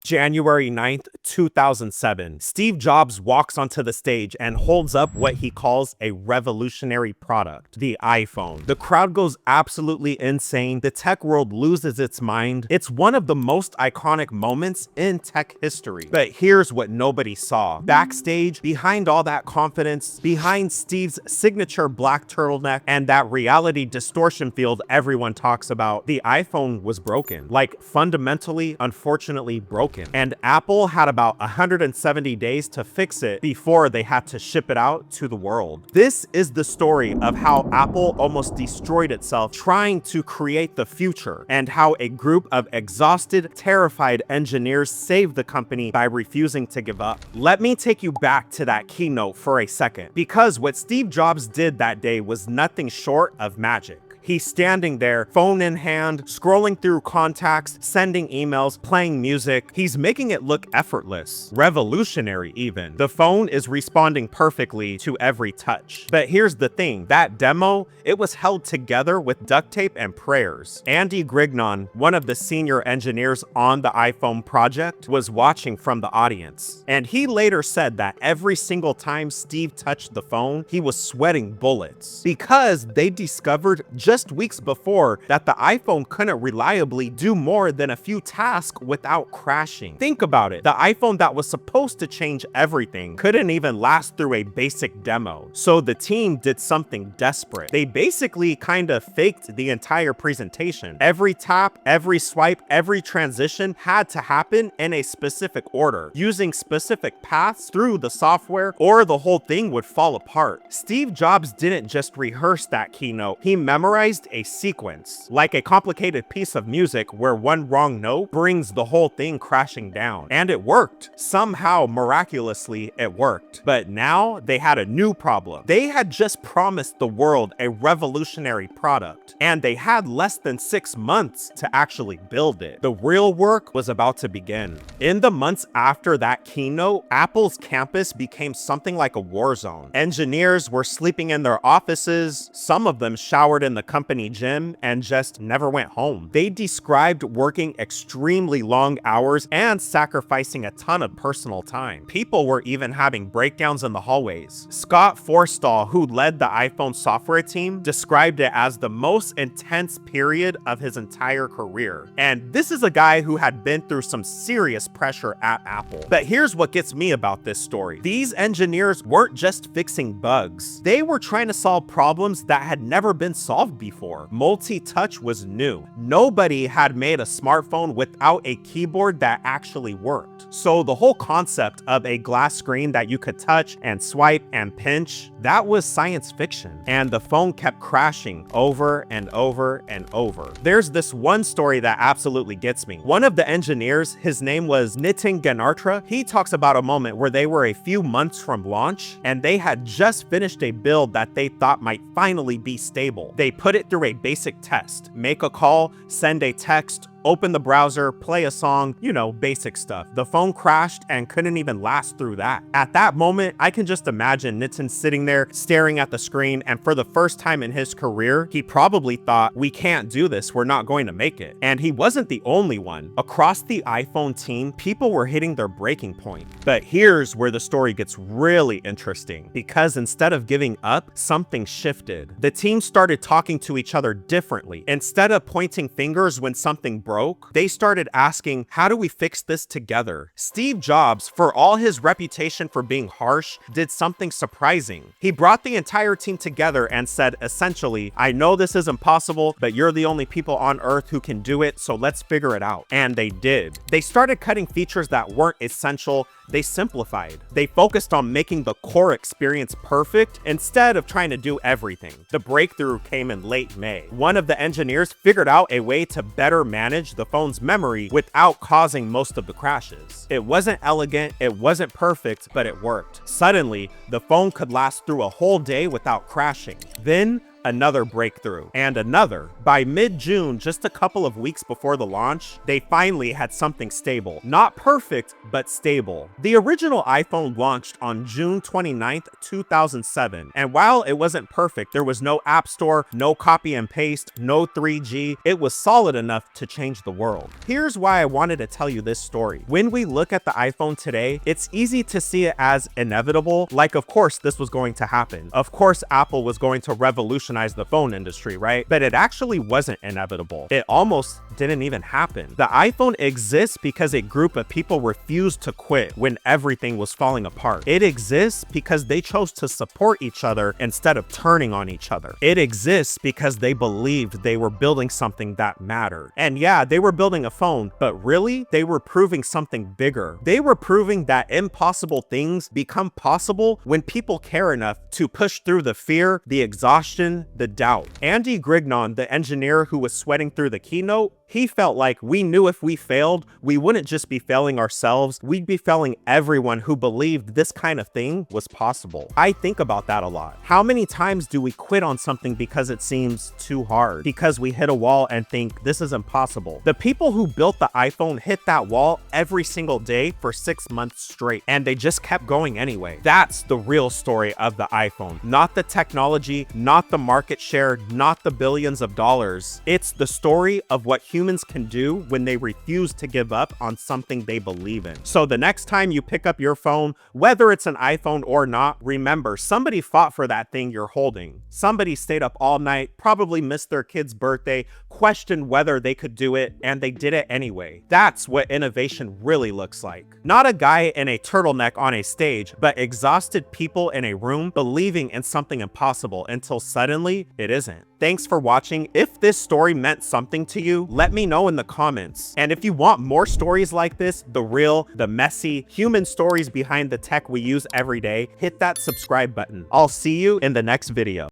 January 9th, 2007. Steve Jobs walks onto the stage and holds up what he calls a revolutionary product, the iPhone. The crowd goes absolutely insane. The tech world loses its mind. It's one of the most iconic moments in tech history. But here's what nobody saw. Backstage, behind all that confidence, behind Steve's signature black turtleneck and that reality distortion field everyone talks about, the iPhone was broken. Like, fundamentally, unfortunately broken. And Apple had about 170 days to fix it before they had to ship it out to the world. This is the story of how Apple almost destroyed itself trying to create the future, and how a group of exhausted, terrified engineers saved the company by refusing to give up. Let me take you back to that keynote for a second, because what Steve Jobs did that day was nothing short of magic. He's standing there, phone in hand, scrolling through contacts, sending emails, playing music. He's making it look effortless, revolutionary even. The phone is responding perfectly to every touch. But here's the thing, that demo, it was held together with duct tape and prayers. Andy Grignon, one of the senior engineers on the iPhone project, was watching from the audience. And he later said that every single time Steve touched the phone, he was sweating bullets, because they discovered just weeks before that the iPhone couldn't reliably do more than a few tasks without crashing. Think about it. The iPhone that was supposed to change everything couldn't even last through a basic demo. So the team did something desperate. They basically kind of faked the entire presentation. Every tap, every swipe, every transition had to happen in a specific order, using specific paths through the software, or the whole thing would fall apart. Steve Jobs didn't just rehearse that keynote. He memorized a sequence, like a complicated piece of music where one wrong note brings the whole thing crashing down. And it worked. Somehow, miraculously, it worked. But now they had a new problem. They had just promised the world a revolutionary product, and they had less than 6 months to actually build it. The real work was about to begin. In the months after that keynote, Apple's campus became something like a war zone. Engineers were sleeping in their offices, some of them showered in the company gym, and just never went home. They described working extremely long hours and sacrificing a ton of personal time. People were even having breakdowns in the hallways. Scott Forstall, who led the iPhone software team, described it as the most intense period of his entire career. And this is a guy who had been through some serious pressure at Apple. But here's what gets me about this story. These engineers weren't just fixing bugs. They were trying to solve problems that had never been solved before. Multi-touch was new. Nobody had made a smartphone without a keyboard that actually worked. So the whole concept of a glass screen that you could touch and swipe and pinch, that was science fiction. And the phone kept crashing over and over and over. There's this one story that absolutely gets me. One of the engineers, his name was Nitin Ganatra, he talks about a moment where they were a few months from launch and they had just finished a build that they thought might finally be stable. They put it through a basic test, make a call, send a text, open the browser, play a song, you know, basic stuff. The phone crashed and couldn't even last through that. At that moment, I can just imagine Nitin sitting there staring at the screen, and for the first time in his career, he probably thought, we can't do this, we're not going to make it. And he wasn't the only one. Across the iPhone team, people were hitting their breaking point. But here's where the story gets really interesting, because instead of giving up, something shifted. The team started talking to each other differently. Instead of pointing fingers when something broke, they started asking, how do we fix this together? Steve Jobs, for all his reputation for being harsh, did something surprising. He brought the entire team together and said, essentially, I know this is impossible, but you're the only people on earth who can do it, so let's figure it out. And they did. They started cutting features that weren't essential. They simplified. They focused on making the core experience perfect instead of trying to do everything. The breakthrough came in late May. One of the engineers figured out a way to better manage the phone's memory without causing most of the crashes. It wasn't elegant, it wasn't perfect, but it worked. Suddenly, the phone could last through a whole day without crashing. Then, another breakthrough, and another. By mid-June, just a couple of weeks before the launch, they finally had something stable. Not perfect, but stable. The original iPhone launched on June 29th, 2007, and while it wasn't perfect, there was no app store, no copy and paste, no 3G, it was solid enough to change the world. Here's why I wanted to tell you this story. When we look at the iPhone today, it's easy to see it as inevitable, like of course this was going to happen. Of course Apple was going to revolutionize the phone industry, right? But it actually wasn't inevitable. It almost didn't even happen. The iPhone exists because a group of people refused to quit when everything was falling apart. It exists because they chose to support each other instead of turning on each other. It exists because they believed they were building something that mattered. And yeah, they were building a phone, but really, they were proving something bigger. They were proving that impossible things become possible when people care enough to push through the fear, the exhaustion, the doubt. Andy Grignon, the engineer who was sweating through the keynote, he felt like we knew if we failed, we wouldn't just be failing ourselves, we'd be failing everyone who believed this kind of thing was possible. I think about that a lot. How many times do we quit on something because it seems too hard? Because we hit a wall and think this is impossible. The people who built the iPhone hit that wall every single day for 6 months straight, and they just kept going anyway. That's the real story of the iPhone. Not the technology, not the market share, not the billions of dollars. It's the story of what humans can do when they refuse to give up on something they believe in. So the next time you pick up your phone, whether it's an iPhone or not, remember, somebody fought for that thing you're holding. Somebody stayed up all night, probably missed their kid's birthday, questioned whether they could do it, and they did it anyway. That's what innovation really looks like. Not a guy in a turtleneck on a stage, but exhausted people in a room believing in something impossible until suddenly it isn't. Thanks for watching. If this story meant something to you, let me know in the comments. And if you want more stories like this, the real, the messy, human stories behind the tech we use every day, hit that subscribe button. I'll see you in the next video.